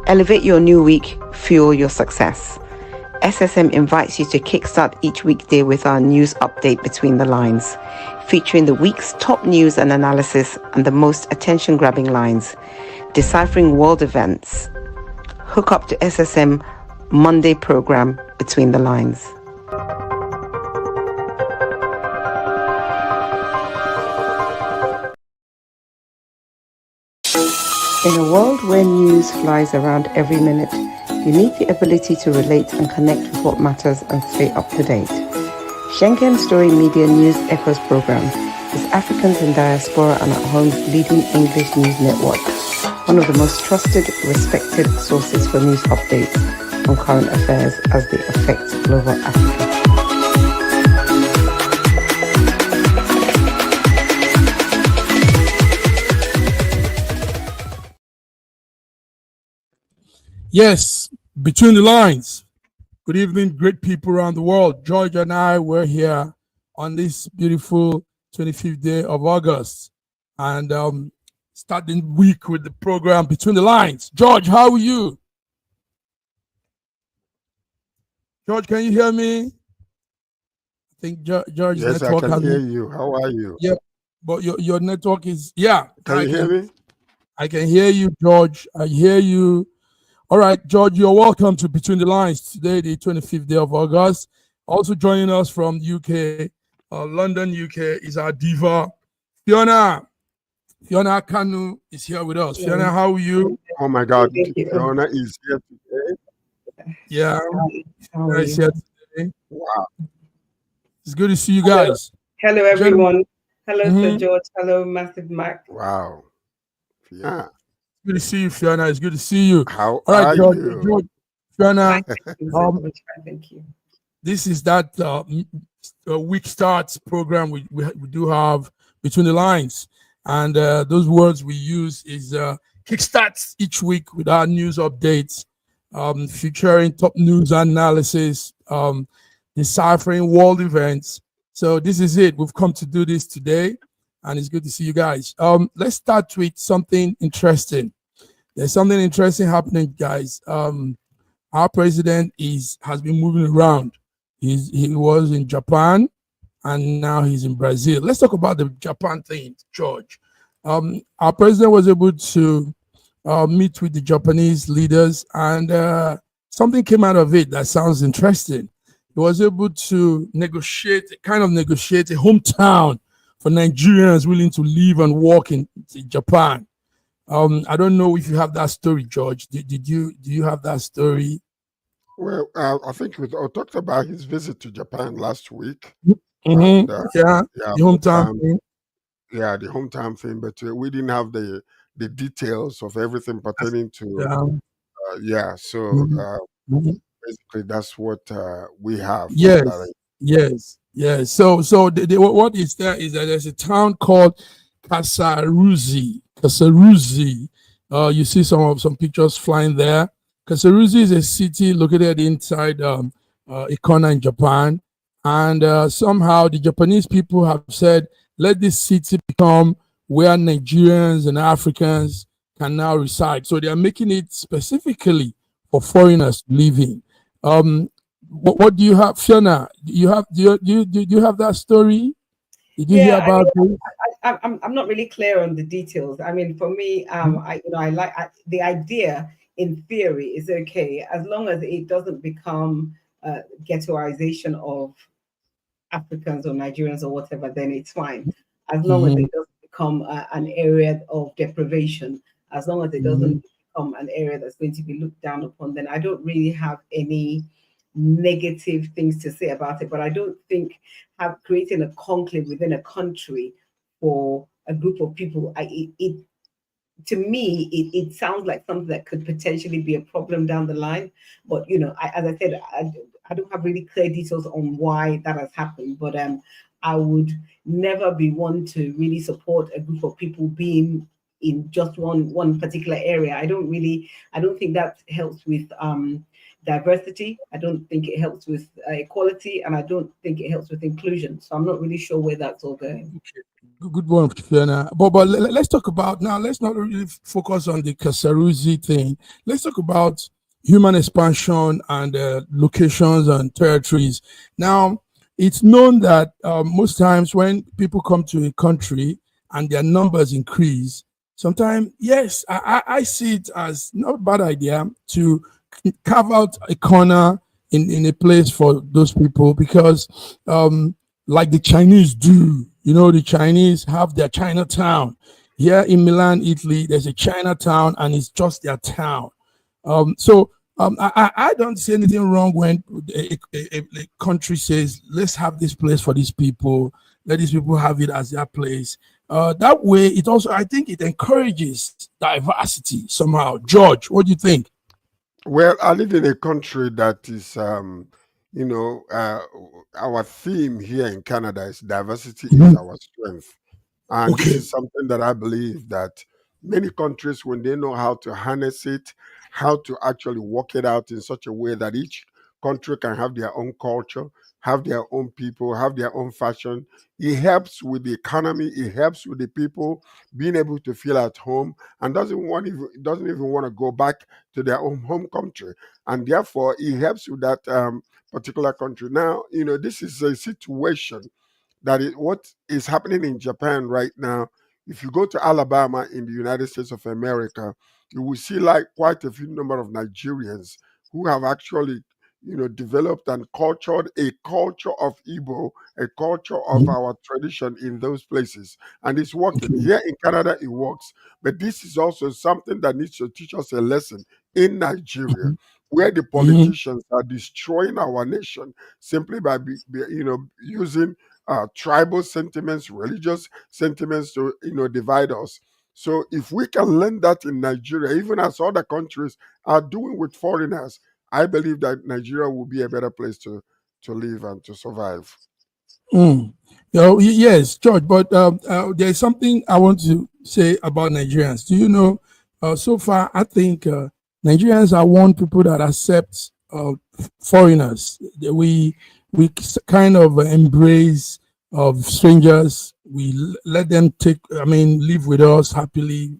Elevate your new week, fuel your success. SSM invites you to kickstart each weekday with our news update Between the Lines, featuring the week's top news and analysis and the most attention-grabbing lines, deciphering world events. Hook up to SSM Monday program Between the Lines. In a world where news flies around every minute, you need the ability to relate and connect with what matters and stay up to date. Schengen Story Media News Echoes program is Africans in Diaspora and at Home's leading English news network, one of the most trusted, respected sources for news updates on current affairs as they affect global Africa. Yes, Between the Lines. Good evening, great people around the world. George and I were here on this beautiful 25th day of August and starting the week with the program Between the Lines. George, how are you? George, can you hear me? I think George's yes, network I can hear you. How are you? Yep, but your network is, yeah. Can you hear me? I can hear you, George. I hear you. All right, George, you're welcome to Between the Lines today, the 25th day of August. Also joining us from UK, London, UK, is our diva, Fiona. Fiona Kanu is here with us. Fiona, how are you? Oh my God, Fiona is here today. Yeah, Fiona is here today. Wow. It's good to see you guys. Hello everyone. Hello, Sir George. Hello, Massive Mac. Wow. Yeah. Good to see you, Fiona. It's good to see you. How All right, are George, you? George, Fiona. Thank you. This is that week starts program we do have Between the Lines, and those words we use is kickstarts each week with our news updates, featuring top news analysis, deciphering world events. So this is it. We've come to do this today, and it's good to see you guys. Let's start with something interesting. There's something interesting happening, guys. Our president has been moving around. He was in Japan, and now he's in Brazil. Let's talk about the Japan thing, George. Our president was able to meet with the Japanese leaders, and something came out of it that sounds interesting. He was able to negotiate a hometown for Nigerians willing to live and work in Japan. I don't know if you have that story, George. Do you have that story? Well, I think we talked about his visit to Japan last week. Mm-hmm. And, the hometown thing. Yeah, the hometown thing, but we didn't have the details of everything pertaining to. Basically, that's what we have. Yes. So what is there is that there's a town called Kasaruzi. You see some pictures flying there. Kasaruzi is a city located inside a corner in Japan, and somehow the Japanese people have said, let this city become where Nigerians and Africans can now reside. So they are making it specifically for foreigners living. What do you have, Fiona? Do you have that story? Did you hear about it? I'm not really clear on the details. I mean, for me, I like the idea. In theory, is okay as long as it doesn't become ghettoization of Africans or Nigerians or whatever. Then it's fine. As long as it doesn't become an area of deprivation. As long as it doesn't become an area that's going to be looked down upon. Then I don't really have any negative things to say about it. But I don't think creating a conclave within a country for a group of people, to me, it sounds like something that could potentially be a problem down the line. But, as I said, I don't have really clear details on why that has happened. But I would never be one to really support a group of people being in just one particular area. I don't think that helps with diversity. I don't think it helps with equality, and I don't think it helps with inclusion. So I'm not really sure where that's all going. Okay. Good one, Fiona. But let's talk about now. Let's not really focus on the Kasaruzi thing. Let's talk about human expansion and locations and territories. Now, it's known that most times when people come to a country and their numbers increase, sometimes, yes, I see it as not a bad idea to carve out a corner in a place for those people, because like the Chinese do, the Chinese have their Chinatown. Here in Milan, Italy, there's a Chinatown and it's just their town. I don't see anything wrong when a country says, let's have this place for these people, let these people have it as their place. That way, it also, I think it encourages diversity somehow. George, what do you think? Well, I live in a country that is, our theme here in Canada is diversity is our strength. And this is something that I believe that many countries, when they know how to harness it, how to actually work it out in such a way that each country can have their own culture, have their own people, have their own fashion. It helps with the economy. It helps with the people being able to feel at home and doesn't even want to go back to their own home country. And therefore, it helps with that particular country. Now, this is a situation that is what is happening in Japan right now. If you go to Alabama in the United States of America, you will see like quite a few number of Nigerians who have actually, developed and cultured a culture of Igbo, a culture of our tradition in those places. And it's working. Here in Canada, it works. But this is also something that needs to teach us a lesson in Nigeria, where the politicians are destroying our nation simply by using tribal sentiments, religious sentiments to divide us. So if we can learn that in Nigeria, even as other countries are doing with foreigners, I believe that Nigeria will be a better place to live and to survive. Yes, George, but there's something I want to say about Nigerians. Do you know, so far, I think Nigerians are one people that accept foreigners. We kind of embrace of strangers. We let them live with us happily,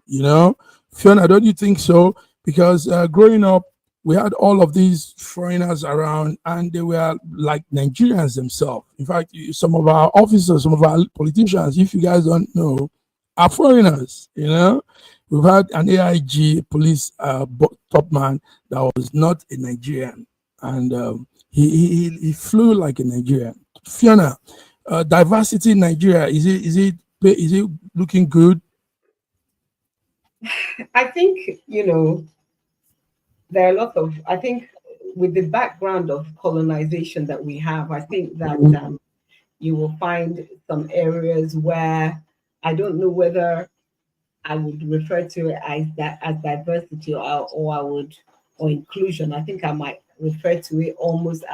Fiona, don't you think so? Because growing up, we had all of these foreigners around and they were like Nigerians themselves. In fact, some of our officers, some of our politicians, if you guys don't know, are foreigners, We've had an AIG police top man that was not a Nigerian, and he flew like a Nigerian. Fiona, diversity in Nigeria, is it looking good? I think, there are a lot of, I think with the background of colonization that we have, I think that you will find some areas where I don't know whether I would refer to it as diversity or inclusion. I think I might refer to it almost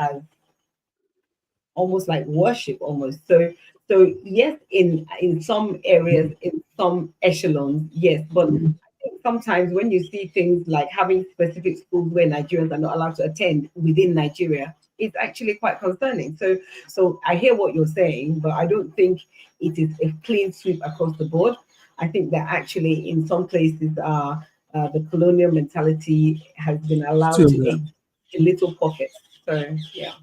like worship almost. So yes, in some areas, in some echelons, yes, but sometimes when you see things like having specific schools where Nigerians are not allowed to attend within Nigeria, it's actually quite concerning. So I hear what you're saying, but I don't think it is a clean sweep across the board. I think that actually in some places the colonial mentality has been allowed to aid in little pockets. So yeah.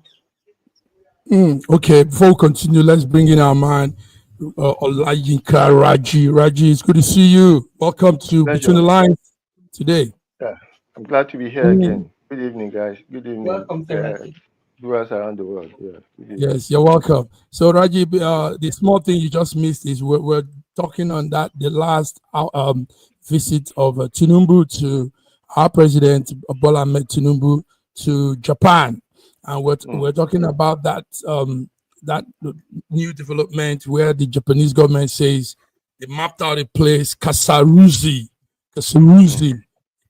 Okay, before we continue, let's bring in our man Olayinka Raji. Raji, it's good to see you. Welcome to Between the Lines today. Yeah, I'm glad to be here again. Good evening, guys. Good evening. Welcome, Raji. Viewers around the world. Yeah. Yes, you're welcome. So Raji, the small thing you just missed is we're talking on that the last visit of Tinubu to our president Bola Ahmed Tinubu to Japan. And we're talking about that that new development where the Japanese government says they mapped out a place, Kasaruzi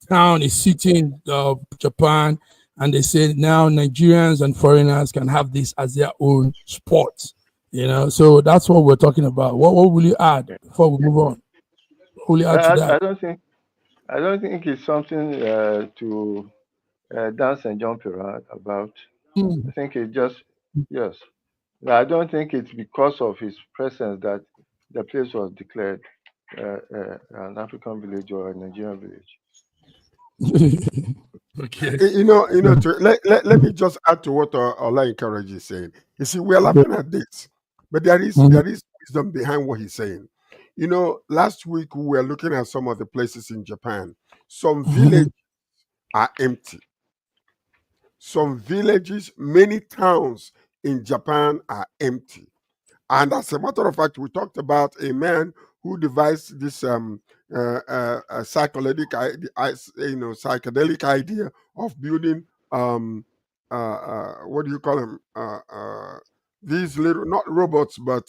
town is sitting in Japan, and they say now Nigerians and foreigners can have this as their own sport. So that's what we're talking about. What will you add before we move on? What will you add to that? I don't think it's something to dance and jump around about. Mm. I think it just, yes. I don't think it's because of his presence that the place was declared an African village or a Nigerian village. Okay. Let me just add to what Ola Encourage is saying. You see, we're laughing at this, but there is wisdom behind what he's saying. Last week we were looking at some of the places in Japan. Some villages are empty. Some villages, many towns in Japan are empty. And as a matter of fact, we talked about a man who devised this psychedelic idea of building what do you call them? These little, not robots, but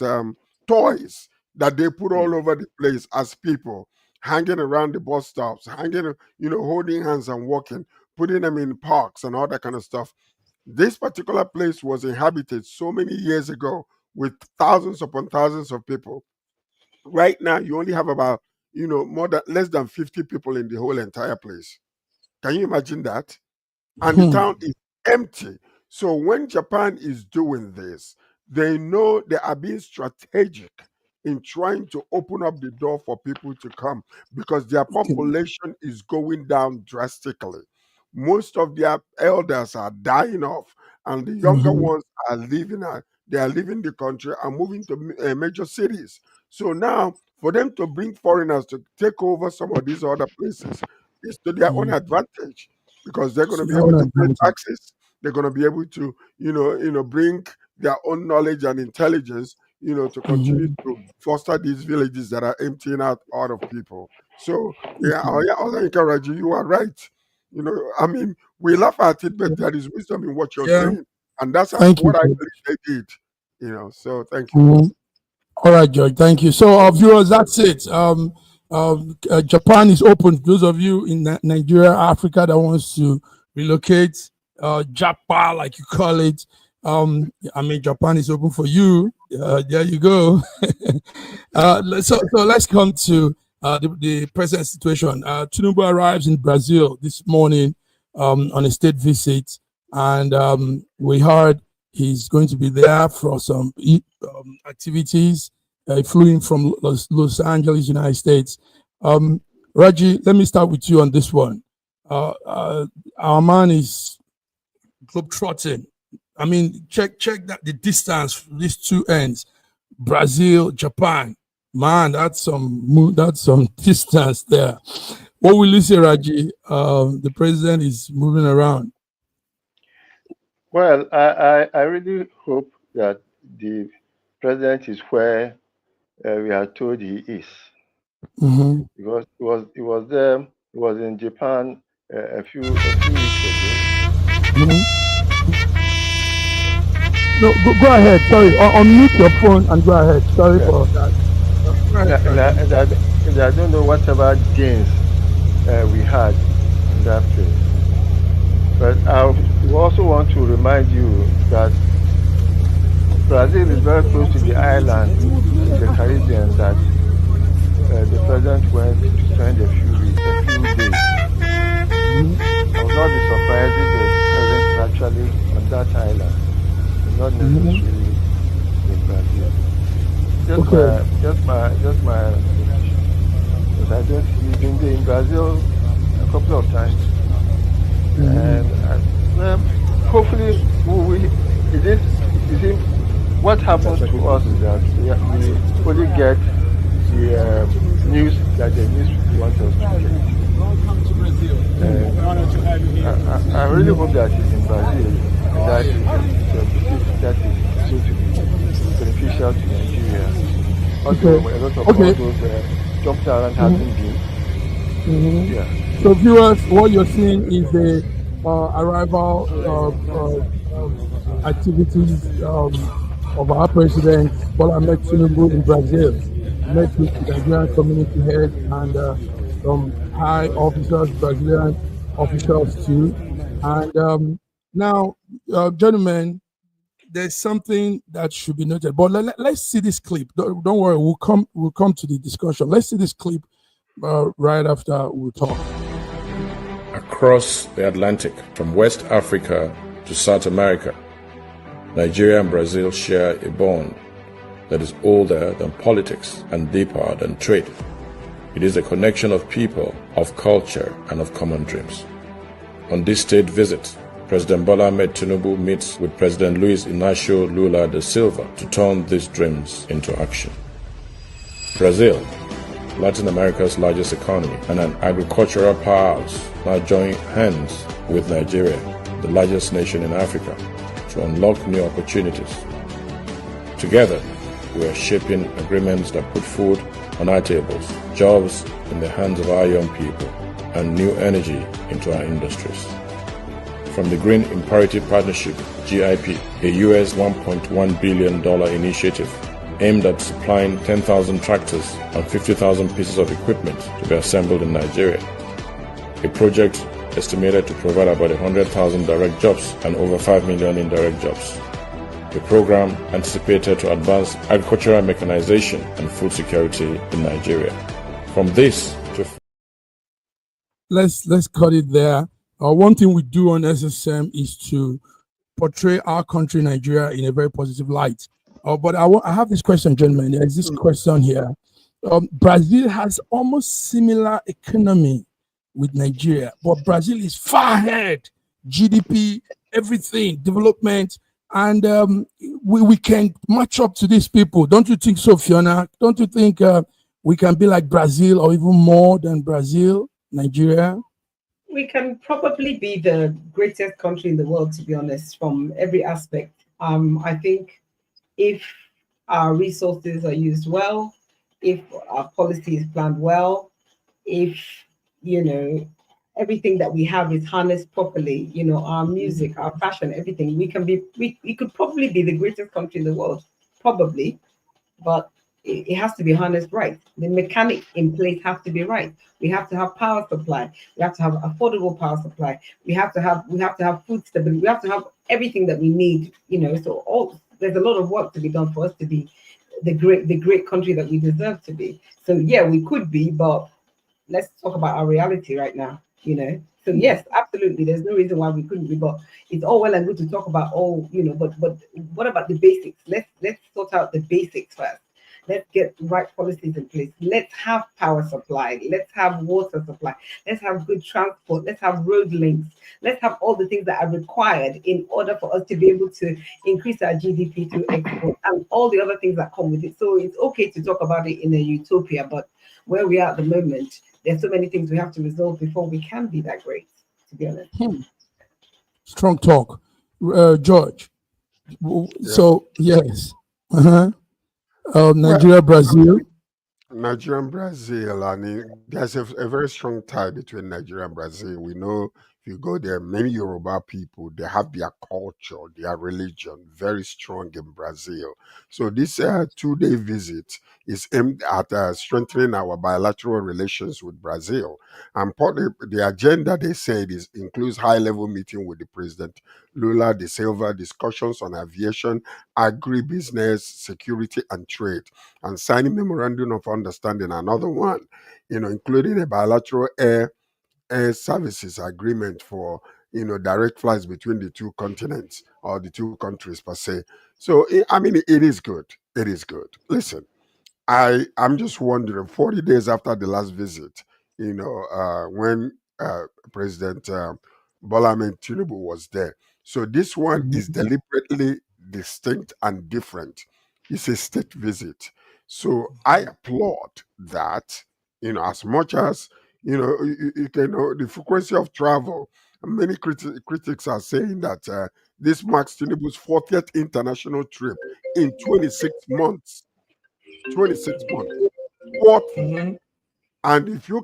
toys that they put all over the place as people hanging around the bus stops, holding hands and walking, putting them in parks and all that kind of stuff. This particular place was inhabited so many years ago with thousands upon thousands of people. Right now, you only have about, less than 50 people in the whole entire place. Can you imagine that? And the town is empty. So when Japan is doing this, they know they are being strategic in trying to open up the door for people to come because their population is going down drastically. Most of their elders are dying off, and the younger ones are leaving. They are leaving the country and moving to major cities. So now, for them to bring foreigners to take over some of these other places is to their own advantage because they're going to be able to pay taxes. They're going to be able to, bring their own knowledge and intelligence, to continue to foster these villages that are emptying out of people. So, I'll encourage you. You are right. We laugh at it, but there is wisdom in what you're saying, and that's what I believe they did. So thank you. All right, George. Thank you. So, viewers, that's it. Japan is open. Those of you in Nigeria, Africa, that wants to relocate, Japa, like you call it. Japan is open for you. There you go. So let's come to the present situation. Tinubu arrives in Brazil this morning on a state visit, and we heard he's going to be there for some activities. He flew in from Los Angeles, United States. Raji, let me start with you on this one. Our man is globetrotting. Check that the distance from these two ends, Brazil, Japan. Man, that's some distance there. What will you say, Raji? The president is moving around. Well, I really hope that the president is where we are told he is, because he was there. He was in Japan a few weeks ago. No, go ahead. Sorry, unmute your phone and go ahead. Sorry for that. I don't know whatever gains we had in that place. But I also want to remind you that Brazil is very close to the island in the Caribbean that the president went to spend a few days. I would not be surprised if the president is actually on that island, not necessarily in Brazil. Just my because I don't. He's been there in Brazil a couple of times, and hopefully what happens to us is that we only get the news that the news want us to get. I really hope that he's in Brazil and that is going to be beneficial to Nigeria. Also, a lot of all those jump around hasn't been. Yeah. So, viewers, what you're seeing is the arrival activities of our president, Bola Ahmed Tinubu, in Brazil. Met with the Nigerian community head and some high officers, Brazilian officials too. And now, gentlemen, there's something that should be noted. But let's see this clip. Don't worry, we'll come to the discussion. Let's see this clip right after we talk. across the Atlantic, from West Africa to South America. Nigeria and Brazil share a bond that is older than politics and deeper than trade. It is a connection of people, of culture, and of common dreams. On this state visit, President Bola Ahmed Tinubu meets with President Luis Inacio Lula da Silva to turn these dreams into action. Brazil, Latin America's largest economy and an agricultural powerhouse, now join hands with Nigeria, the largest nation in Africa, to unlock new opportunities. Together, we are shaping agreements that put food on our tables, jobs in the hands of our young people, and new energy into our industries. From the Green Imperative Partnership, GIP, a US $1.1 billion initiative aimed at supplying 10,000 tractors and 50,000 pieces of equipment to be assembled in Nigeria. A project estimated to provide about 100,000 direct jobs and over 5 million indirect jobs. A program anticipated to advance agricultural mechanization and food security in Nigeria. From this to... Let's cut it there. One thing we do on SSM is to portray our country, Nigeria, in a very positive light. But I have this question, gentlemen. There's this question here. Brazil has almost similar economy with Nigeria, but Brazil is far ahead. GDP, everything, development, and we can match up to these people. Don't you think so, Fiona? Don't you think we can be like Brazil or even more than Brazil, Nigeria? We can probably be the greatest country in the world, to be honest, from every aspect. I think if our resources are used well, if our policy is planned well, if, everything that we have is harnessed properly, our music, our fashion, everything, we could probably be the greatest country in the world, probably, but it has to be harnessed right. The mechanics in place have to be right. We have to have power supply. We have to have affordable power supply. We have to have food stability. We have to have everything that we need. So there's a lot of work to be done for us to be the great country that we deserve to be. So yeah, we could be, but let's talk about our reality right now. So yes, absolutely. There's no reason why we couldn't be, but it's all well and good to talk about but what about the basics? Let's sort out the basics first. Let's get right policies in place. Let's have power supply. Let's have water supply. Let's have good transport. Let's have road links. Let's have all the things that are required in order for us to be able to increase our GDP to export and all the other things that come with it. So it's okay to talk about it in a utopia, but where we are at the moment, there's so many things we have to resolve before we can be that great, to be honest. Strong talk. George. So, yes. Nigeria, Brazil. Nigeria and Brazil, and there's a very strong tie between Nigeria and Brazil. We know if you go there, many Yoruba people, they have their culture, their religion very strong in Brazil. So this 2-day visit is aimed at strengthening our bilateral relations with Brazil. And part of the agenda, they said, includes high-level meeting with the President Lula da Silva, discussions on aviation, agribusiness, security, and trade, and signing memorandum of understanding. Another one, including a bilateral air services agreement for direct flights between the two continents or the two countries per se. So it is good. It is good. Listen, I'm just wondering, 40 days after the last visit, when President Bola Ahmed Tinubu was there. So this one is deliberately distinct and different. It's a state visit. So I applaud that, as much as, you can know the frequency of travel. Many critics are saying that this marks Tinubu's 40th international trip in 26 months. 26 months. 40. And if you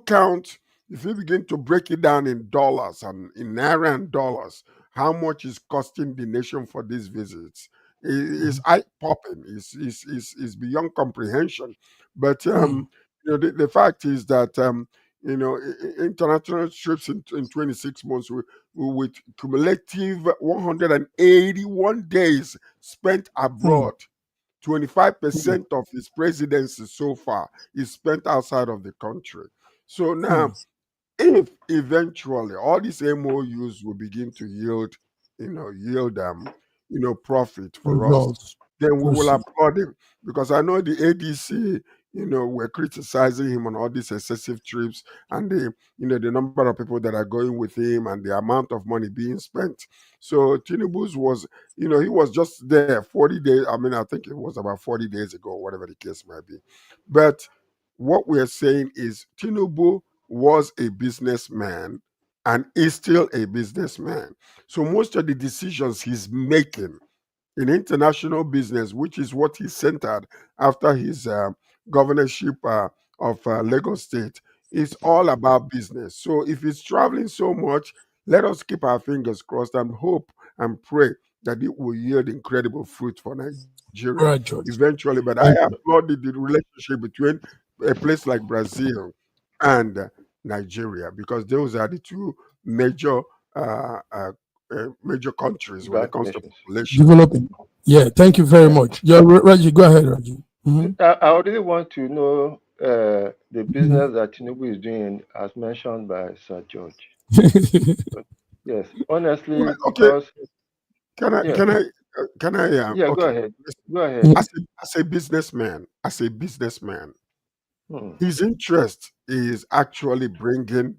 begin to break it down in dollars and in naira and dollars, how much is costing the nation for these visits? Is eye popping. Is beyond comprehension. But the fact is that international trips in 26 months with cumulative 181 days spent abroad. 25% of his presidency so far is spent outside of the country. So now if eventually all these MOUs will begin to yield, profit for us, Results. then we will Proceed. applaud him. Because I know the ADC, were criticizing him on all these excessive trips and the number of people that are going with him and the amount of money being spent. So Tinubu's was, he was just there 40 days. I mean, I think it was about 40 days ago, whatever the case might be. But what we're saying is Tinubu was a businessman and is still a businessman. So most of the decisions he's making in international business, which is what he centered after his governorship of Lagos State, is all about business. So if he's traveling so much, let us keep our fingers crossed and hope and pray that it will yield incredible fruit for Nigeria Right, George. eventually. But I Thank you. applaud the relationship between a place like Brazil and Nigeria, because those are the two major major countries when it Black comes to nations. population. Developing. Yeah, thank you very Yeah. much. Yeah, Reggie, go ahead, Reggie. Mhm. I really want to know the business that Tinubu is doing, as mentioned by Sir George. Yes, honestly, Well, okay, because can I yeah, can I can I yeah, go okay, ahead, go ahead. as a businessman, Hmm. his interest is actually bringing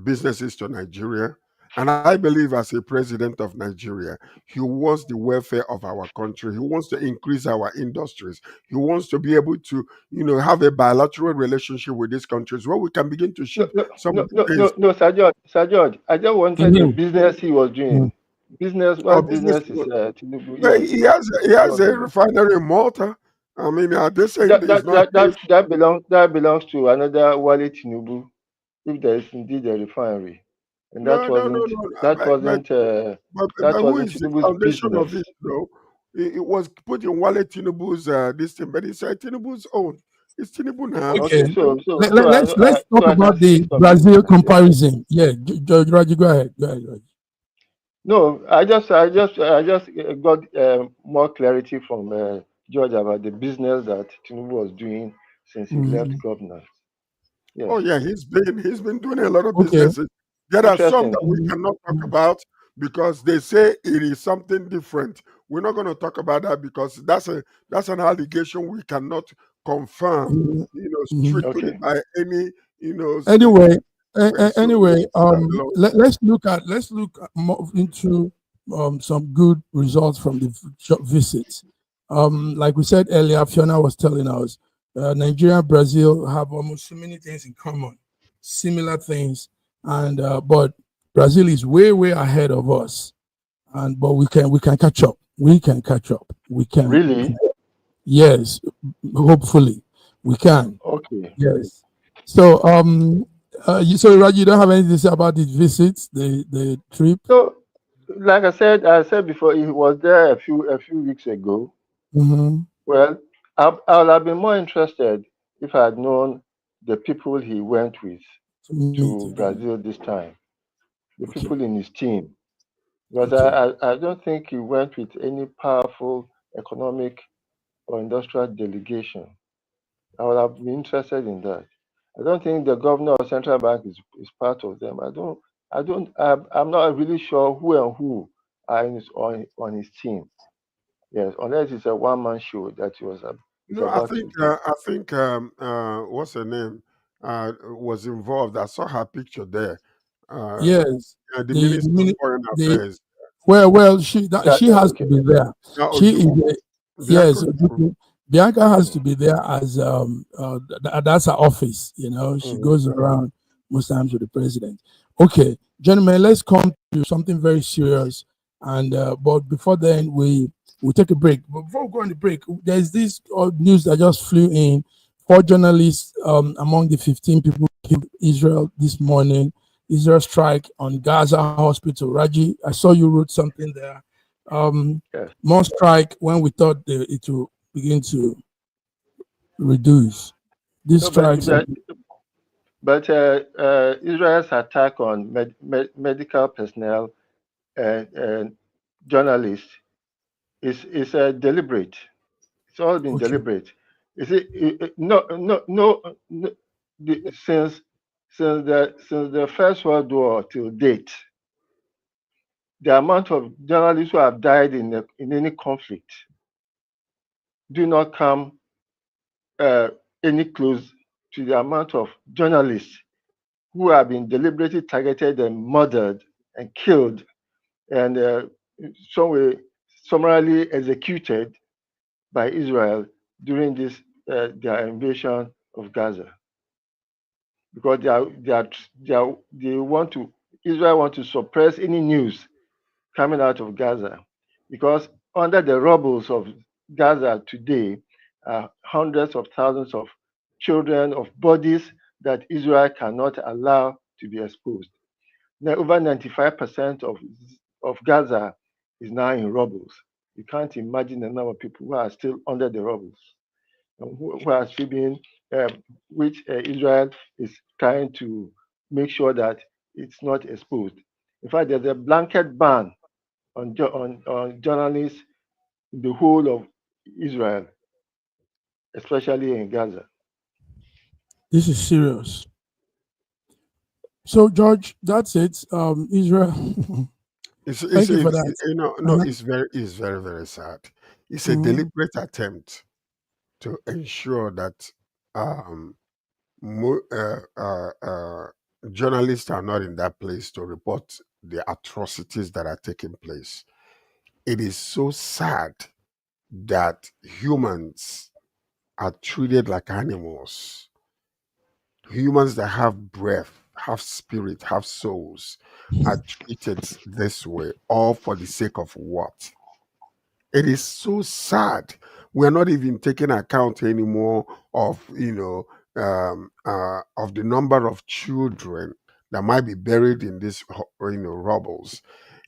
businesses to Nigeria. And I believe, as a president of Nigeria, he wants the welfare of our country. He wants to increase our industries. He wants to be able to, have a bilateral relationship with these countries where we can begin to No, ship no, some no, of the no, things. no, no, Sir George, Sir George. I just wanted the Mhm. business he was doing. Mhm. Business, Our what business. business is Tinubu? Well, Yes, he has a what business? refinery in Malta. I mean, they're saying That it's that not that that safe. that belongs to another Wale Tinubu, if there is indeed a refinery, and that No, no, no, wasn't no. that wasn't But who is the Tinubu's foundation of business. it, though? It was put in Wale Tinubu's this thing, but it's Tinubu's own. It's Tinubu now. Okay. Okay, So, Let's talk so I can about see the some Brazil business there. comparison. Yeah, George, Reggie, go ahead. Go ahead, Reggie. No, I just got more clarity from George about the business that Tinubu was doing since he left Mhm. governance. Yes, oh yeah, he's been doing a lot of Okay. businesses. There are some interesting. that we Mhm. cannot talk Mhm. about because they say it is something different. We're not going to talk about that because that's an allegation we cannot confirm, Mhm. Mhm. strictly Okay. by any, Anyway, so that belongs. let's look more into some good results from the visits. Like we said earlier, Fiona was telling us, Nigeria and Brazil have almost so many things in common, similar things, and but Brazil is way ahead of us, and but we can catch up. We can catch up. We Really? can. Yes, hopefully we can. Okay. Yes. So, so Raj, you don't have anything to say about the visits, the trip? So, like I said before, he was there a few weeks ago. Mm-hmm. Well, I would have been more interested if I had known the people he went with To meet to again. Brazil this time, the Okay. people in his team. Because Okay. I don't think he went with any powerful economic or industrial delegation. I would have been interested in that. I don't think the governor of central bank is part of them. I'm not really sure who and who are on his team. Yes, unless it's a one-man show that he's No, I about think to do. what's her name was involved. I saw her picture there. Uh, Yes. the The Minister of mini Foreign the Affairs. well That she has to okay. be there. Now, She is a, Bianca yes. Ojukwu. Bianca has to Mm, be there as that's her office. She mhm. goes around most times with the president. Okay, gentlemen, let's come to something very serious. And but before then, we take a break. But before we go on the break, there's this news that just flew in. 4 journalists among the 15 people killed Israel this morning. Israel strike on Gaza hospital. Raji, I saw you wrote something there. Yes. More strike when we thought it will begin to reduce. These No, but strikes are but but Israel's attack on medical personnel and journalists is deliberate. It's all been okay. deliberate. You see, no, no, no, no. Since Since the First World War till date, the amount of journalists who have died in any conflict do not come any close to the amount of journalists who have been deliberately targeted and murdered and killed and summarily executed by Israel during this their invasion of Gaza, because Israel want to suppress any news coming out of Gaza, because under the rubbles of Gaza today are hundreds of thousands of children, of bodies that Israel cannot allow to be exposed. Now, over 95% of Gaza is now in rubbles. You can't imagine the number of people who are still under the rubbles, who are still being, which Israel is trying to make sure that it's not exposed. In fact, there's a blanket ban on journalists in the whole of Israel, especially in Gaza. This is serious. So, George, that's it. Israel. Thank you for that. It's very, very sad. It's a deliberate attempt to ensure that journalists are not in that place to report the atrocities that are taking place. It is so sad that humans are treated like animals. Humans that have breath, have spirit, have souls are treated this way, all for the sake of what? It is so sad. We're not even taking account anymore of of the number of children that might be buried in this rubbles.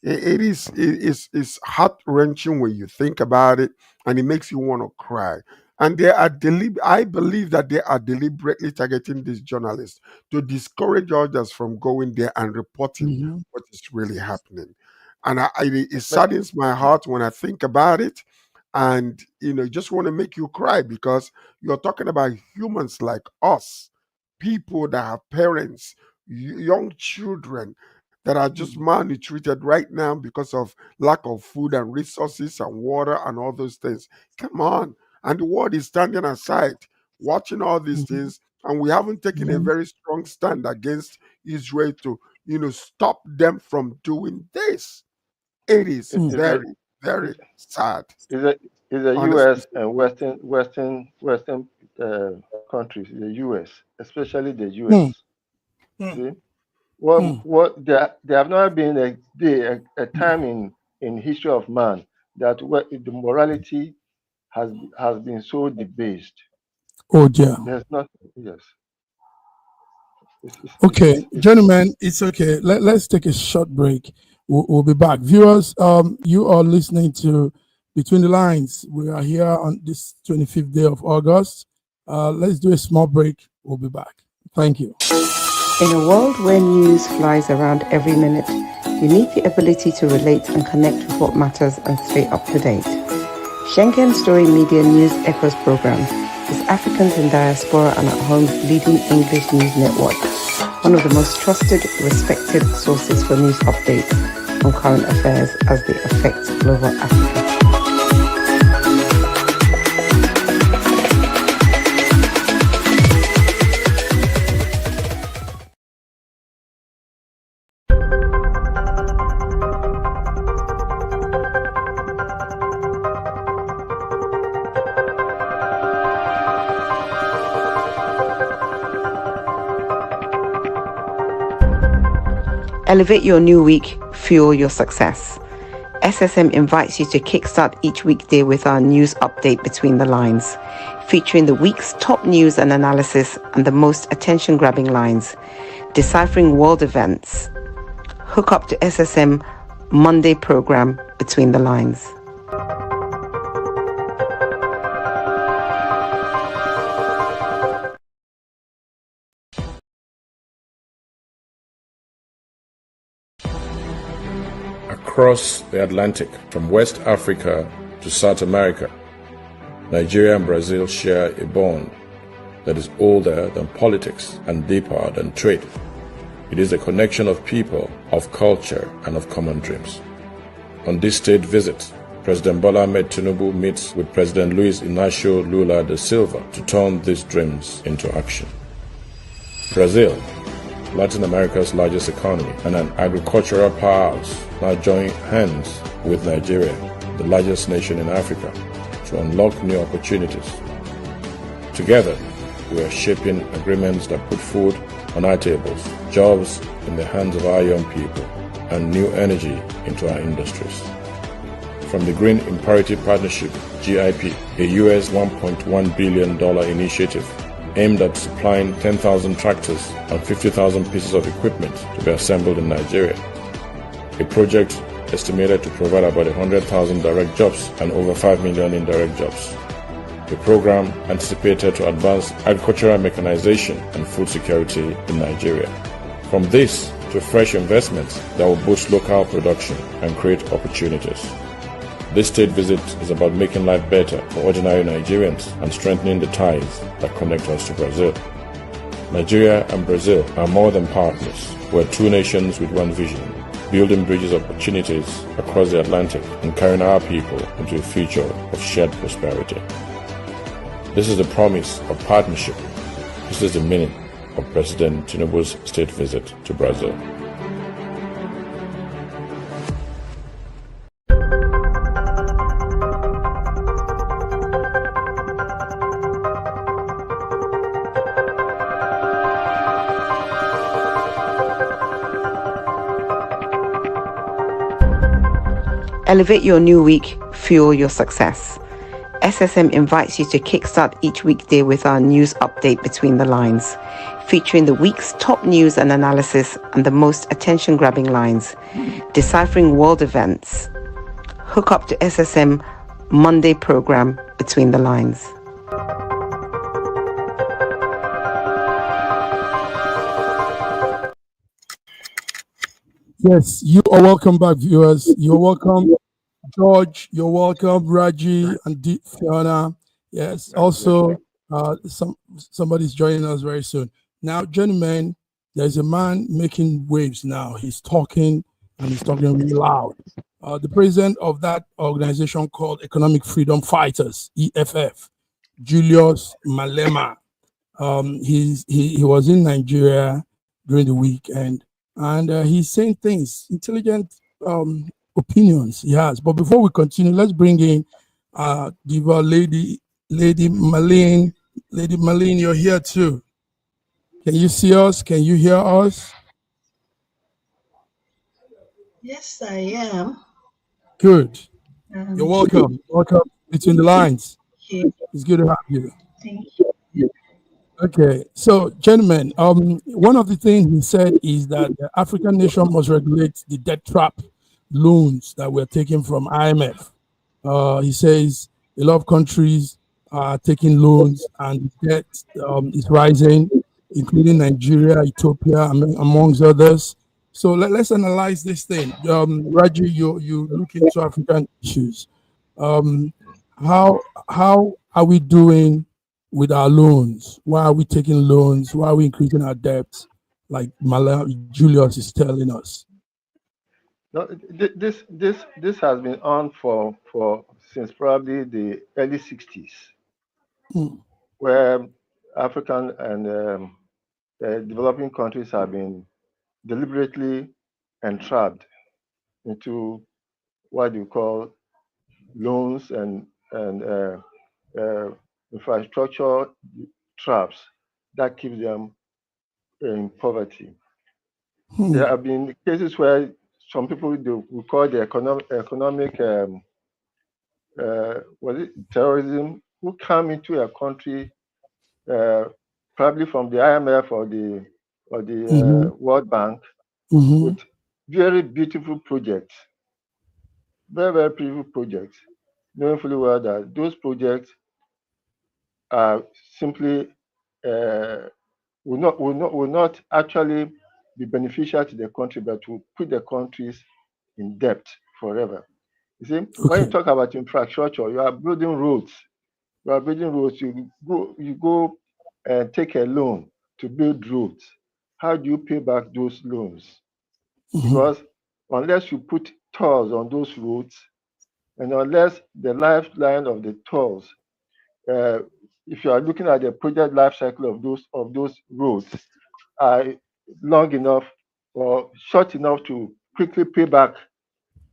It's heart wrenching when you think about it, and it makes you want to cry. And I believe that they are deliberately targeting these journalists to discourage others from going there and reporting what is really happening. And it saddens my heart when I think about it. And, just want to make you cry, because you're talking about humans like us, people that have parents, young children that are just malnourished right now because of lack of food and resources and water and all those things. Come on. And the world is standing aside, watching all these things. And we haven't taken a very strong stand against Israel to, stop them from doing this. It is very, very sad. It's the U.S. and Western countries, the U.S., especially the U.S. See, what there have not been a time in history of man that the morality has been so debased. Oh dear. There's not. Yes. Okay, gentlemen, it's okay. Let's take a short break. We'll be back. Viewers, you are listening to Between the Lines. We are here on this 25th day of August. Let's do a small break. We'll be back. Thank you. In a world where news flies around every minute, you need the ability to relate and connect with what matters and stay up to date. Schengen Story Media News Echoes program is Africans in Diaspora and at Home's leading English news network, one of the most trusted, respected sources for news updates on current affairs as they affect global Africa. Elevate your new week, fuel your success. SSM invites you to kickstart each weekday with our news update Between the Lines, featuring the week's top news and analysis and the most attention-grabbing lines, deciphering world events. Hook up to SSM Monday program Between the Lines. Across the Atlantic, from West Africa to South America, Nigeria and Brazil share a bond that is older than politics and deeper than trade. It is a connection of people, of culture, and of common dreams. On this state visit, President Bola Ahmed Tinubu meets with President Luis Inacio Lula da Silva to turn these dreams into action. Brazil, Latin America's largest economy and an agricultural powerhouse, now join hands with Nigeria, the largest nation in Africa, to unlock new opportunities. Together, we are shaping agreements that put food on our tables, jobs in the hands of our young people, and new energy into our industries. From the Green Imperative Partnership, GIP, a US $1.1 billion initiative aimed at supplying 10,000 tractors and 50,000 pieces of equipment to be assembled in Nigeria. A project estimated to provide about 100,000 direct jobs and over 5 million indirect jobs. A program anticipated to advance agricultural mechanization and food security in Nigeria. From this to fresh investments that will boost local production and create opportunities. This state visit is about making life better for ordinary Nigerians and strengthening the ties that connect us to Brazil. Nigeria and Brazil are more than partners. We're two nations with one vision, building bridges of opportunities across the Atlantic and carrying our people into a future of shared prosperity. This is the promise of partnership. This is the meaning of President Tinubu's state visit to Brazil. Elevate your new week, fuel your success. SSM invites you to kickstart each weekday with our news update Between the Lines, featuring the week's top news and analysis and the most attention-grabbing lines, deciphering world events. Hook up to SSM Monday program Between the Lines. Yes, you are welcome back, viewers. You're welcome, George. You're welcome, Raji and Fiona. Yes, also somebody's joining us very soon. Now, gentlemen, there's a man making waves now. He's talking and he's talking really loud. The president of that organization called Economic Freedom Fighters, EFF, Julius Malema. He was in Nigeria during the weekend. And he's saying things, intelligent opinions he has. But before we continue, let's bring in Diva Lady Malene. Lady Malene, you're here too. Can you see us? Can you hear us? Yes, I am. Good. You're welcome. Welcome Between the Lines. It's good to have you. Thank you. Okay, so gentlemen, one of the things he said is that the African nation must regulate the debt trap loans that we're taking from IMF. He says a lot of countries are taking loans and debt is rising, including Nigeria, Ethiopia, amongst others. So let's analyze this thing. Raji, you look into African issues. How are we doing with our loans? Why are we taking loans? Why are we increasing our debts? Like Julius is telling us. No, this has been on for since probably the early 60s, where African and developing countries have been deliberately entrapped into what you call loans and infrastructure traps that keep them in poverty. There have been cases where some people we call the economic terrorism, who come into a country probably from the IMF or the World Bank with very beautiful projects, very beautiful projects, knowing fully well that those projects are simply will not actually be beneficial to the country, but will put the countries in debt forever. You see, when you talk about infrastructure, you are building roads. You go and take a loan to build roads, how do you pay back those loans? Because unless you put tolls on those roads, and unless the lifeline of the tolls, if you are looking at the project life cycle of those roads, are long enough or short enough to quickly pay back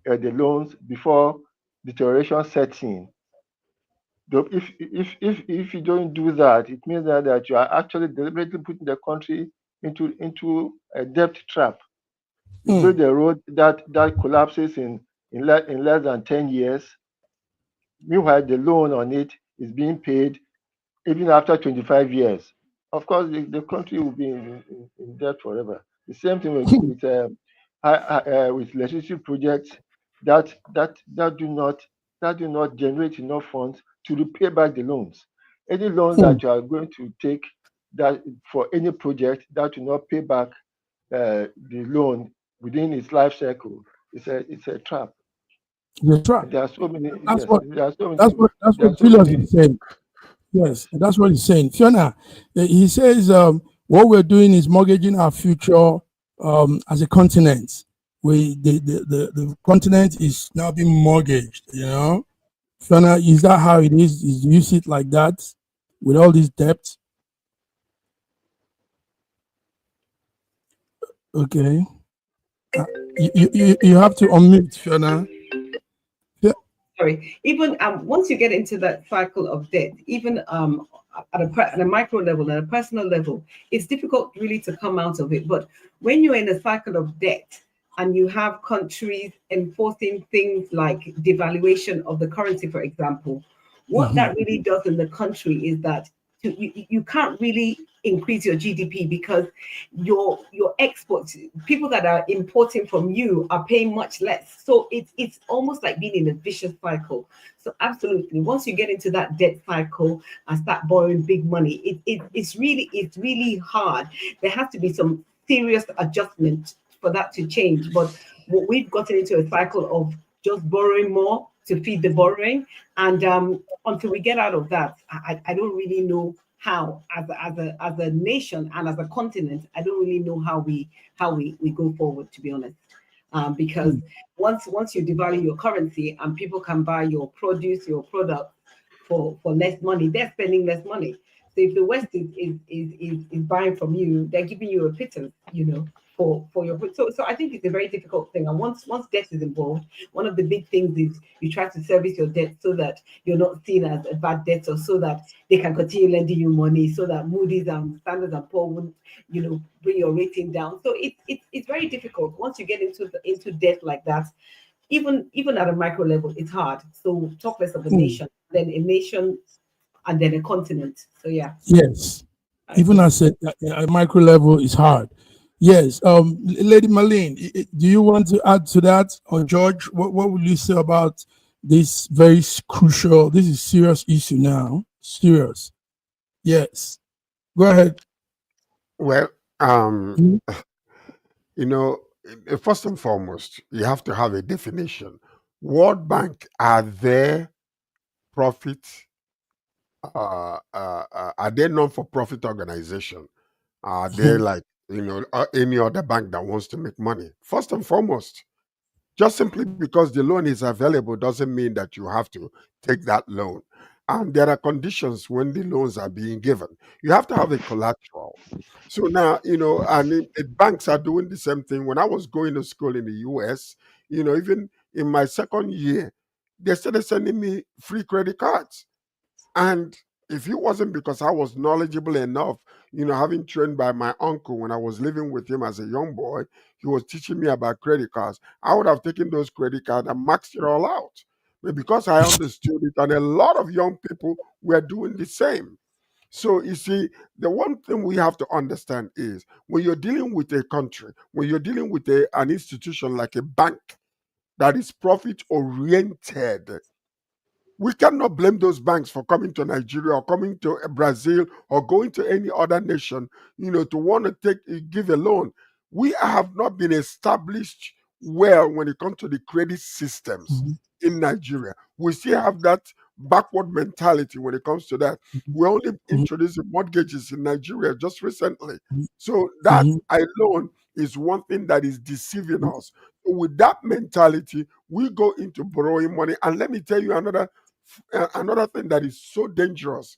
the loans before deterioration sets in. If you don't do that, it means that you are actually deliberately putting the country into a debt trap. You build a road that collapses in less than 10 years. Meanwhile, the loan on it is being paid even after 25 years. Of course, the country will be in debt forever. The same thing with legislative projects that do not generate enough funds to repay back the loans. Any loan that you are going to take that for any project that will not pay back the loan within its life cycle, it's a trap. The trap. And there are so many. That's Yes, what there are so many. that's what Julius is saying. Yes, that's what he's saying. Fiona, he says what we're doing is mortgaging our future as a continent. The continent is now being mortgaged, you know. Fiona, is that how it is? Is you see it like that with all these debts? Okay. You have to unmute, Fiona. Sorry. Even once you get into that cycle of debt, even at a micro level, at a personal level, it's difficult really to come out of it. But when you're in a cycle of debt and you have countries enforcing things like devaluation of the currency, for example, what that really does in the country is that you can't really increase your GDP because your exports, people that are importing from you are paying much less. So it's almost like being in a vicious cycle. So absolutely, once you get into that debt cycle and start borrowing big money, it's really hard. There has to be some serious adjustment for that to change. But we've gotten into a cycle of just borrowing more to feed the borrowing, and until we get out of that, I don't really know how, as a nation and as a continent, I don't really know how we go forward, to be honest. Because once you devalue your currency and people can buy your produce, your product for less money, they're spending less money. So if the West is buying from you, they're giving you a pittance, you know, for your. So I think it's a very difficult thing. And once debt is involved, one of the big things is you try to service your debt so that you're not seen as a bad debt, or so that they can continue lending you money, so that Moody's and Standard & Poor's wouldn't, you know, bring your rating down. So it's very difficult once you get into debt like that. Even at a micro level, it's hard. So talk less of a nation, then a nation, and then a continent. So yeah. Yes. Even at a micro level, it's hard. Yes. Lady Marlene, do you want to add to that? Or George, what would you say about this very crucial, this is serious issue now? Serious. Yes. Go ahead. Well, you know, first and foremost, you have to have a definition. World Bank, are they profit? Are they non-for-profit organization? Are they like, you know, any other bank that wants to make money? First and foremost, just simply because the loan is available doesn't mean that you have to take that loan. And there are conditions when the loans are being given. You have to have a collateral. So now, you know, and banks are doing the same thing. When I was going to school in the US, you know, even in my second year, they started sending me free credit cards. And if it wasn't because I was knowledgeable enough, you know, having trained by my uncle when I was living with him as a young boy, he was teaching me about credit cards. I would have taken those credit cards and maxed it all out. But because I understood it, and a lot of young people were doing the same. So you see, the one thing we have to understand is when you're dealing with a country, when you're dealing with an institution like a bank that is profit oriented, we cannot blame those banks for coming to Nigeria or coming to Brazil or going to any other nation, you know, to want to give a loan. We have not been established well when it comes to the credit systems in Nigeria. We still have that backward mentality when it comes to that. We only introduced mortgages in Nigeria just recently. So that alone is one thing that is deceiving us. So with that mentality, we go into borrowing money. And let me tell you another thing that is so dangerous.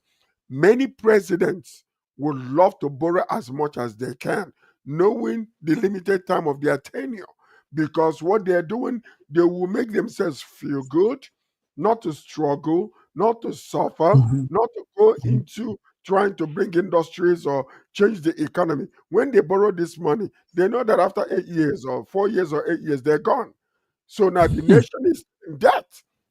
Many presidents would love to borrow as much as they can, knowing the limited time of their tenure. Because what they're doing, they will make themselves feel good, not to struggle, not to suffer, not to go into trying to bring industries or change the economy. When they borrow this money, they know that after 8 years or 4 years or 8 years, they're gone. So now the nation is in debt.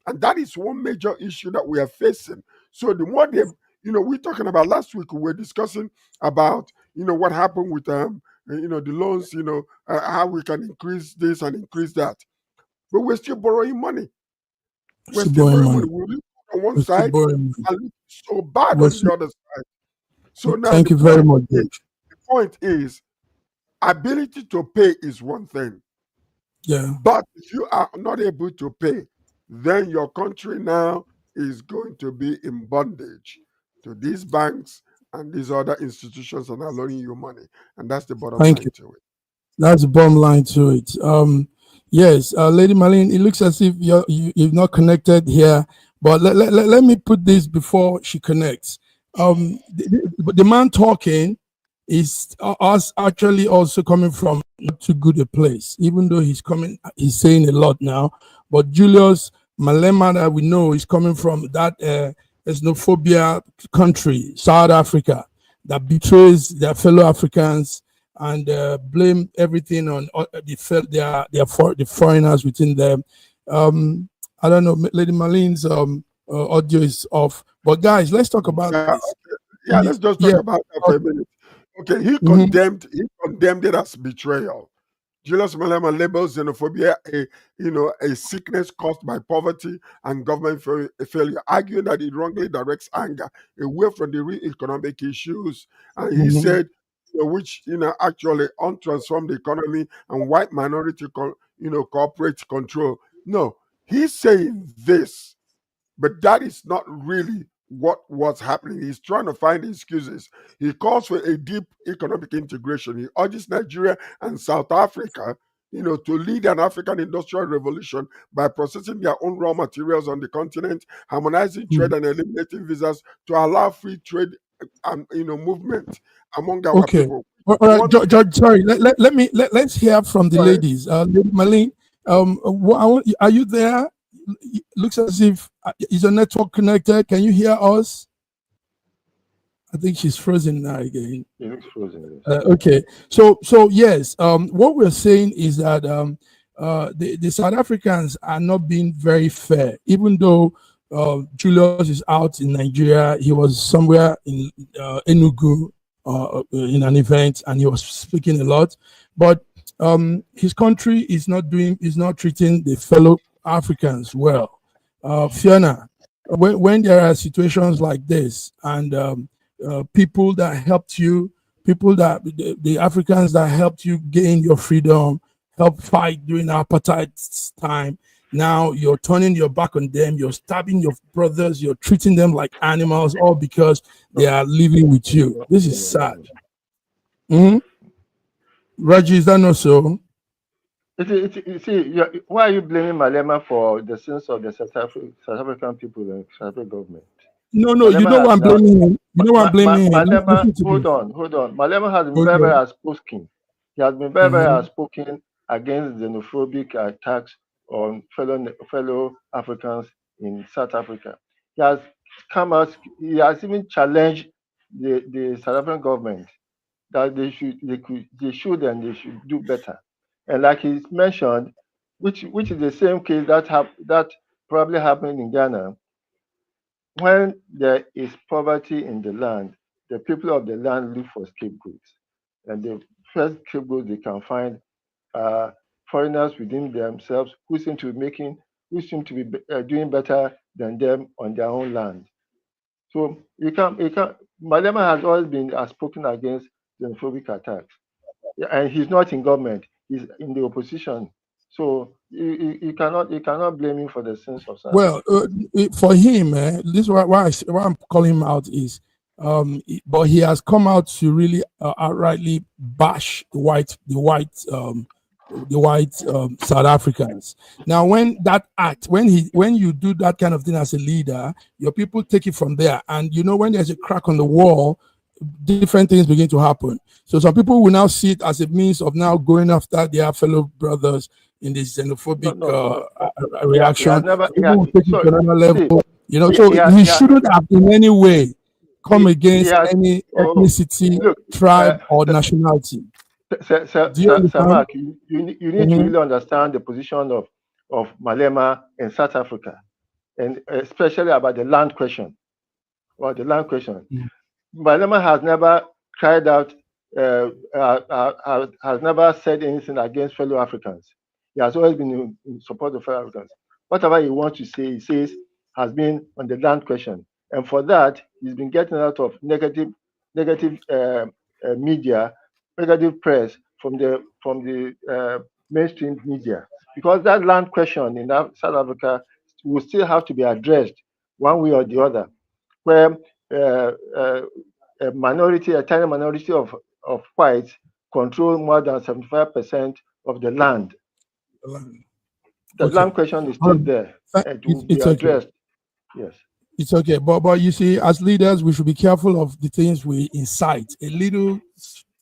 And that is one major issue that we are facing. So the more they, we're talking about last week, we were discussing about, what happened with, the loans, how we can increase this and increase that. But we're still borrowing money. We're still borrowing money. We look on one side and look so bad on the other side. So now thank you very much. The point is, ability to pay is one thing. Yeah. But if you are not able to pay, then your country now is going to be in bondage to these banks and these other institutions that are loaning you money. And that's the bottom line to it. That's the bottom line to it. Yes, Lady Marlene, it looks as if you've not connected here, but let me put this before she connects. The man talking is us actually also coming from not too good a place, even though he's saying a lot now. But Julius Malema, that we know, is coming from that xenophobia country, South Africa, that betrays their fellow Africans and blame everything on the foreigners within them. I don't know, Lady Marlene's audio is off. But guys, let's talk about this. Yeah, let's just talk about that for a minute. Okay, he condemned it as betrayal. Julius Malema labels xenophobia a sickness caused by poverty and government failure, arguing that it wrongly directs anger away from the real economic issues. And he said, which actually untransformed the economy and white minority corporate control. No, he's saying this, but that is not really what's happening. He's trying to find excuses. He calls for a deep economic integration. He urges Nigeria and South Africa, to lead an African industrial revolution by processing their own raw materials on the continent, harmonizing trade and eliminating visas to allow free trade and movement among our people. All right, George, sorry. Let's hear from the ladies. Lady Marlene, are you there? It looks as if is your network connected. Can you hear us? I think she's frozen now again. It looks frozen. Okay, so yes, what we're saying is that the South Africans are not being very fair. Even though Julius is out in Nigeria, he was somewhere in Enugu in an event, and he was speaking a lot. But his country is not treating the fellow Africans well. Fiona, when there are situations like this and people that helped you, the Africans that helped you gain your freedom, help fight during apartheid time, now you're turning your back on them, you're stabbing your brothers, you're treating them like animals, all because they are living with you. This is sad. Raji, is that not so? Why are you blaming Malema for the sins of the South African people and South African government? No, Malema, you know what I'm blaming him. You know what I'm blaming him. Hold on. Malema has been very outspoken. He has been very outspoken against xenophobic attacks on fellow Africans in South Africa. He has come out. He has even challenged the South African government that they should do better. And like he's mentioned, which is the same case that probably happened in Ghana. When there is poverty in the land, the people of the land look for scapegoats. And the first scapegoat they can find are foreigners within themselves who seem to be doing better than them on their own land. So Malema has always been outspoken against xenophobic attacks. And he's not in government, he's in the opposition. So you cannot blame him for the sins of South Well, for him, this is why I'm calling him out is, but he has come out to really outrightly bash the white South Africans. Now, when you do that kind of thing as a leader, your people take it from there, and when there's a crack on the wall, different things begin to happen. So some people will now see it as a means of now going after their fellow brothers in this xenophobic reaction. People will take it to another level. He shouldn't have in any way come against any ethnicity, tribe, or nationality. Sir Mark, you need to really understand the position of Malema in South Africa, and especially about the land question. Malema has never cried out, has never said anything against fellow Africans. He has always been in support of fellow Africans. Whatever he wants to say, he says, has been on the land question. And for that, he's been getting out of negative media, negative press from the mainstream media. Because that land question in South Africa will still have to be addressed one way or the other, where a tiny minority of whites control more than 75% of the land. The land question is still there. It will be addressed. Okay. Yes. It's okay. But you see, as leaders, we should be careful of the things we incite. A little.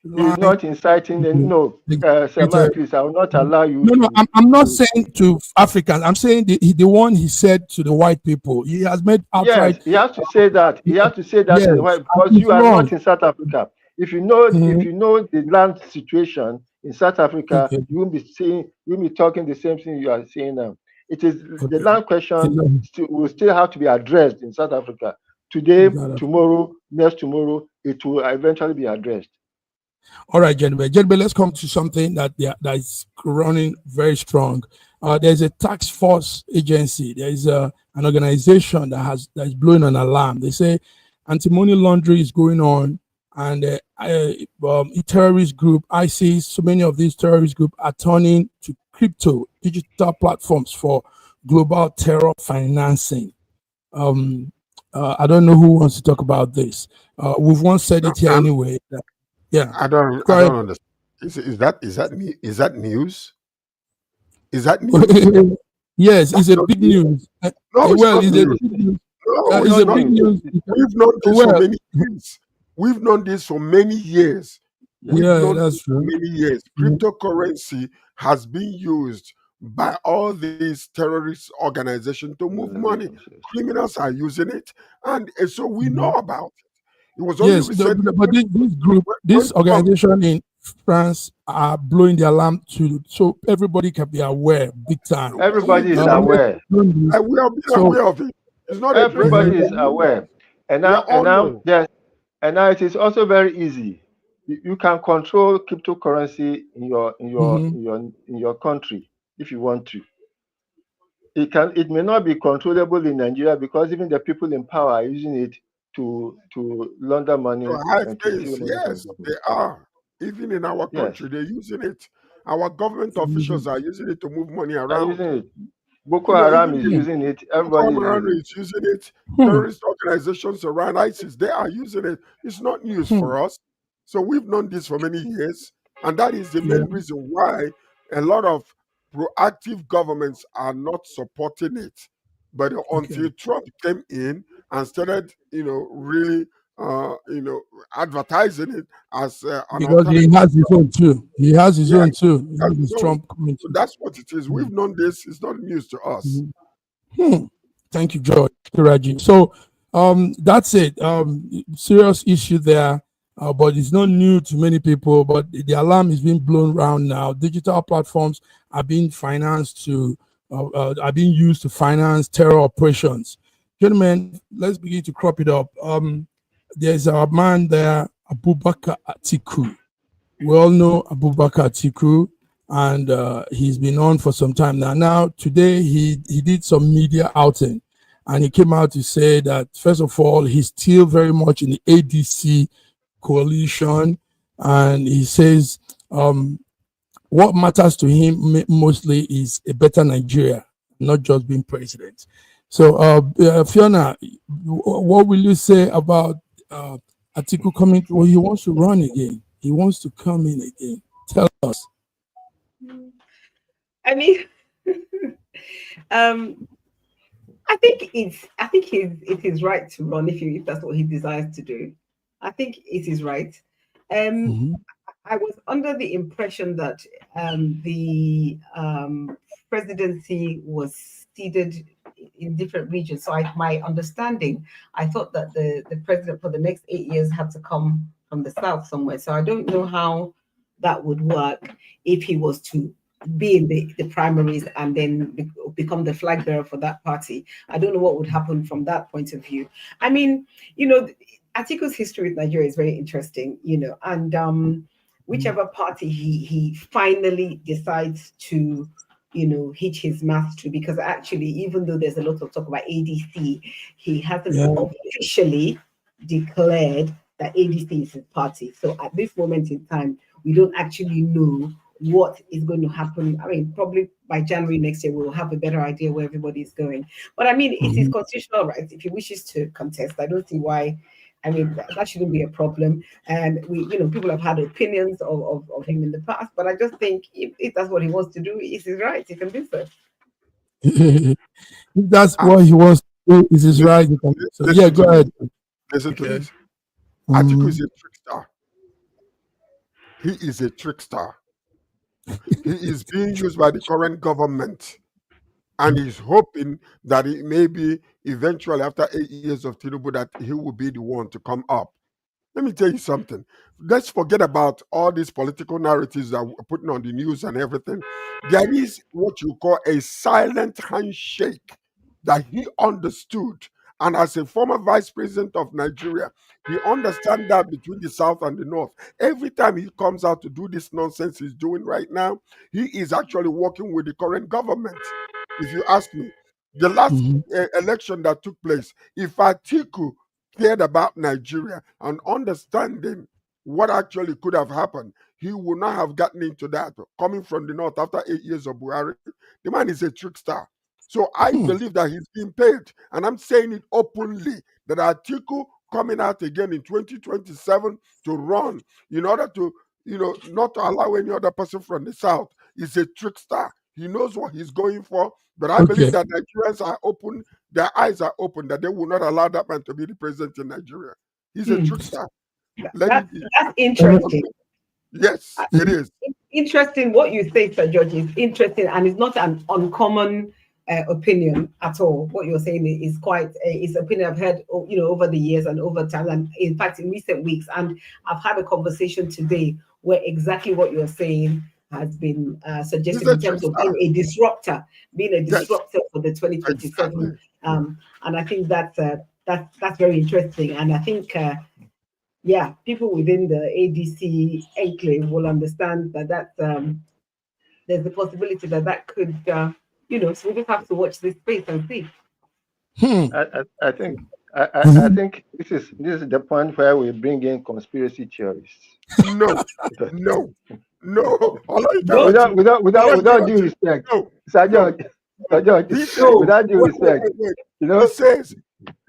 He's not inciting. No, Sir Mark, please, I will not allow you. No, I'm not saying to Africans. I'm saying the one he said to the white people. He has made outright. Yes, he has to say that. He has to say that yes, in the white, because you are not in South Africa. If you know, the land situation in South Africa, you won't be talking the same thing you are saying now. It is the land question will still have to be addressed in South Africa today, tomorrow, next tomorrow. It will eventually be addressed. All right, gentlemen, let's come to something that is running very strong. There's a task force agency. There is an organization that is blowing an alarm. They say anti-money laundering is going on, and a terrorist group, ISIS, so many of these terrorist groups are turning to crypto digital platforms for global terror financing. I don't know who wants to talk about this. We've once said it here anyway. Yeah, I don't understand. Is that news? Is that news? Yes, it's a big news. No, it's a big news. We've known this for many years. We've known this for many years. That's true. Many years. Cryptocurrency has been used by all these terrorist organizations to move money. Criminals are using it, and so we know about it. It was only but this group, this organization in France are blowing the alarm so everybody can be aware big time. Everybody is aware. We are aware of it. It's not everybody is aware. And now it is also very easy. You can control cryptocurrency in your country if you want to. It may not be controllable in Nigeria because even the people in power are using it to launder money. Yes, they are. Even in our country, they're using it. Our government officials are using it to move money around. Boko Haram is using it. Everybody is using it. Terrorist organizations around ISIS, they are using it. It's not news for us. So we've known this for many years. And that is the main reason why a lot of proactive governments are not supporting it. But until Trump came in and started, really, advertising it as because he has his own too. He has his own too. Trump coming. So that's what it is. We've known this. It's not news to us. Thank you, George Kiraji. So that's it. Serious issue there, but it's not new to many people. But the alarm is being blown around now. Digital platforms are being financed are being used to finance terror operations. Gentlemen, let's begin to crop it up. There's a man there, Abubakar Atiku. We all know Abubakar Atiku, and he's been on for some time now. Now, today he did some media outing, and he came out to say that, first of all, he's still very much in the ADC coalition, and he says what matters to him mostly is a better Nigeria, not just being president. So, Fiona, what will you say about Atiku coming? Well, he wants to run again. He wants to come in again. Tell us. I mean, I think it is right to run if that's what he desires to do. I think it is right. I was under the impression that the presidency was seated in different regions. So my understanding, I thought that the president for the next 8 years had to come from the south somewhere. So I don't know how that would work if he was to be in the primaries and then become the flag bearer for that party. I don't know what would happen from that point of view. I mean, Atiku's history with Nigeria is very interesting, and whichever party he finally decides to, hitch his mask to, because actually, even though there's a lot of talk about ADC, he hasn't officially declared that ADC is his party. So at this moment in time, we don't actually know what is going to happen. I mean, probably by January next year, we'll have a better idea where everybody is going. But I mean, it is constitutional right. If he wishes to contest, I don't see why. I mean, that shouldn't be a problem. And people have had opinions of him in the past, but I just think if that's what he wants to do, it's his right. He can do so. If that's what he wants to do, it's his right. He can do so. Yeah, go ahead. Listen to this. Atiku is a trickster. He is a trickster. He is being used by the current government, and he's hoping that it may be eventually after 8 years of Tinubu that he will be the one to come up. Let me tell you something. Let's forget about all these political narratives that we're putting on the news and everything. There is what you call a silent handshake that he understood. And as a former vice president of Nigeria, he understands that between the South and the North. Every time he comes out to do this nonsense he's doing right now, he is actually working with the current government. If you ask me, the last election that took place, if Atiku cared about Nigeria and understanding what actually could have happened, he would not have gotten into that. Coming from the North after 8 years of Buhari, the man is a trickster. So I believe that he's being paid, and I'm saying it openly, that Atiku coming out again in 2027 to run in order to, not to allow any other person from the South is a trickster. He knows what he's going for, but I believe that Nigerians are open, their eyes are open, that they will not allow that man to be the president in Nigeria. He's a trickster. That's interesting. Yes, it is. Interesting what you say, Sir George, is interesting, and it's not an uncommon opinion at all. What you're saying is quite is opinion I've heard over the years and over time, and in fact in recent weeks. And I've had a conversation today where exactly what you're saying has been suggested in terms of being a disruptor for the 2027. And I think that's very interesting. And I think people within the ADC enclave will understand that there's the possibility that could so we just have to watch this space and see. I think this is the point where we bring in conspiracy theorists. No. Without due respect, Sir George, without due respect, he says,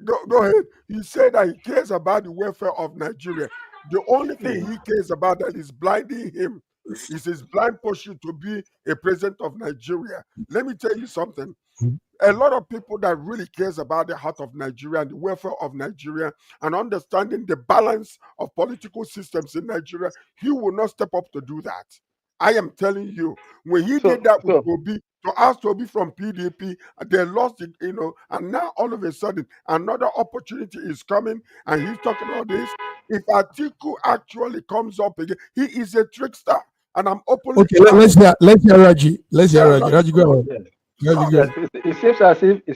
go ahead. He said that he cares about the welfare of Nigeria. The only thing he cares about that is blinding him is his blind pursuit to be a president of Nigeria. Let me tell you something. A lot of people that really cares about the heart of Nigeria and the welfare of Nigeria and understanding the balance of political systems in Nigeria, he will not step up to do that. I am telling you, when he did that with Toby, to ask Toby from PDP, they lost it, and now all of a sudden another opportunity is coming, and he's talking about this. If Atiku actually comes up again, he is a trickster, and I'm openly. Okay, let's hear Raji. Raji, go ahead. It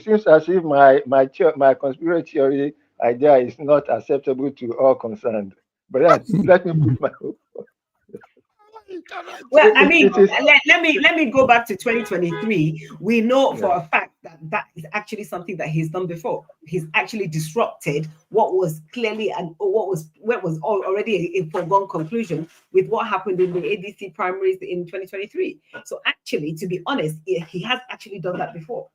seems as if my conspiracy theory idea is not acceptable to all concerned. But let me put my hope. Well, I mean, let me go back to 2023. We know for a fact that that is actually something that he's done before. He's actually disrupted what was clearly and what was already a foregone conclusion with what happened in the ADC primaries in 2023. So actually, to be honest, he has actually done that before.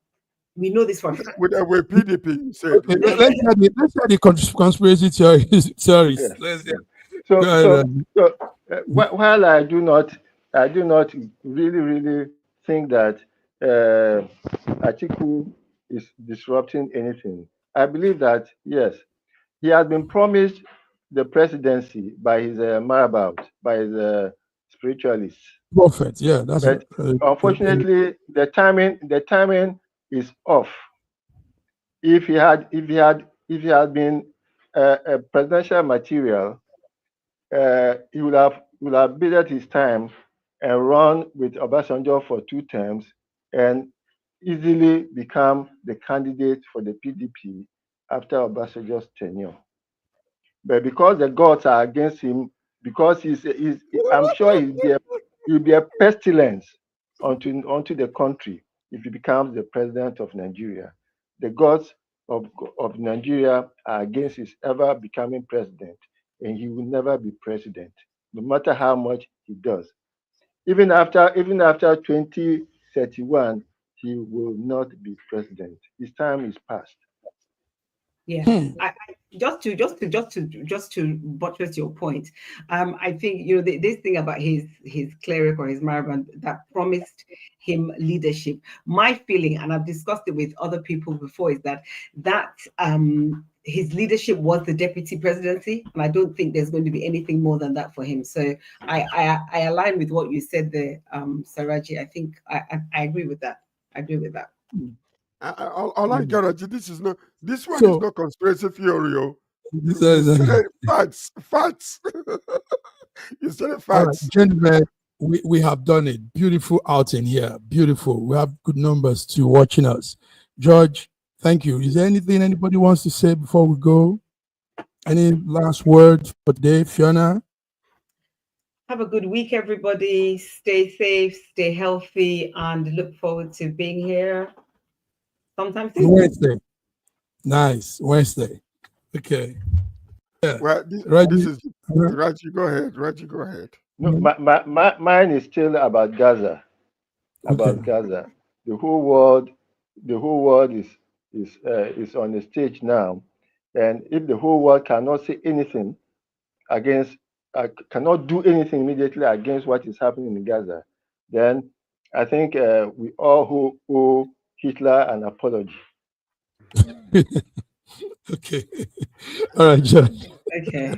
We know this for a fact. With PDP, you said. Okay, let's hear the conspiracy theories. Yes. Let's hear. While I do not really think that Atiku is disrupting anything. I believe that yes, he has been promised the presidency by his marabout, by his spiritualists. Prophet, yeah, that's but unfortunately the timing is off. If he had been a presidential material, he would have bided his time and run with Obasanjo for 2 terms and easily become the candidate for the PDP after Obasanjo's tenure. But because the gods are against him, because I'm sure he'll be a pestilence onto the country if he becomes the president of Nigeria. The gods of Nigeria are against his ever becoming president, and he will never be president, no matter how much he does. Even after 2031, he will not be president. His time is past. Yeah, just to buttress your point, I think this thing about his cleric or his marabouts that promised him leadership. My feeling, and I've discussed it with other people before, is that his leadership was the deputy presidency, and I don't think there's going to be anything more than that for him. So I align with what you said there, Saraji. I think I agree with that. I agree with that. This one is not conspiracy theory. Facts. You said it, facts. All right, gentlemen, we have done it. Beautiful outing here. Beautiful. We have good numbers too watching us. George, thank you. Is there anything anybody wants to say before we go? Any last word for today, Fiona? Have a good week, everybody. Stay safe, stay healthy, and look forward to being here sometime soon. Wednesday. Nice. Wednesday. Okay. Yeah. Well, this is Raji. Go ahead. No, mine is still about Gaza. About Gaza. The whole world is on the stage now, and if the whole world cannot say anything against, cannot do anything immediately against what is happening in Gaza, then I think we all owe Hitler an apology. Okay. All right, Judge. Okay.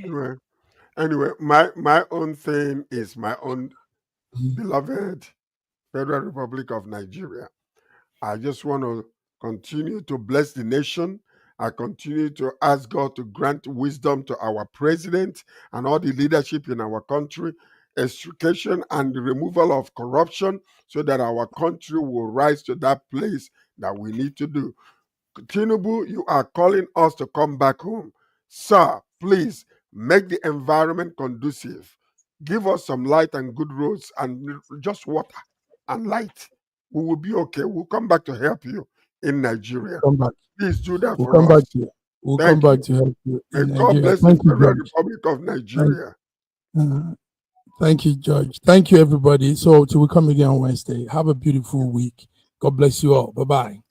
Anyway, my own thing is my own beloved Federal Republic of Nigeria. I just want to continue to bless the nation. I continue to ask God to grant wisdom to our president and all the leadership in our country, extrication and the removal of corruption, so that our country will rise to that place that we need to do. Tinubu, you are calling us to come back home. Sir, please make the environment conducive. Give us some light and good roads and just water and light. We will be okay. We'll come back to help you in Nigeria. Come back. Please do that We'll for come us. Back to you. We'll come back to help you in May God Nigeria. bless Thank the you, Federal George. Republic of Nigeria. Thank you, George. Thank you, everybody. So till we come again on Wednesday, have a beautiful week. God bless you all. Bye-bye.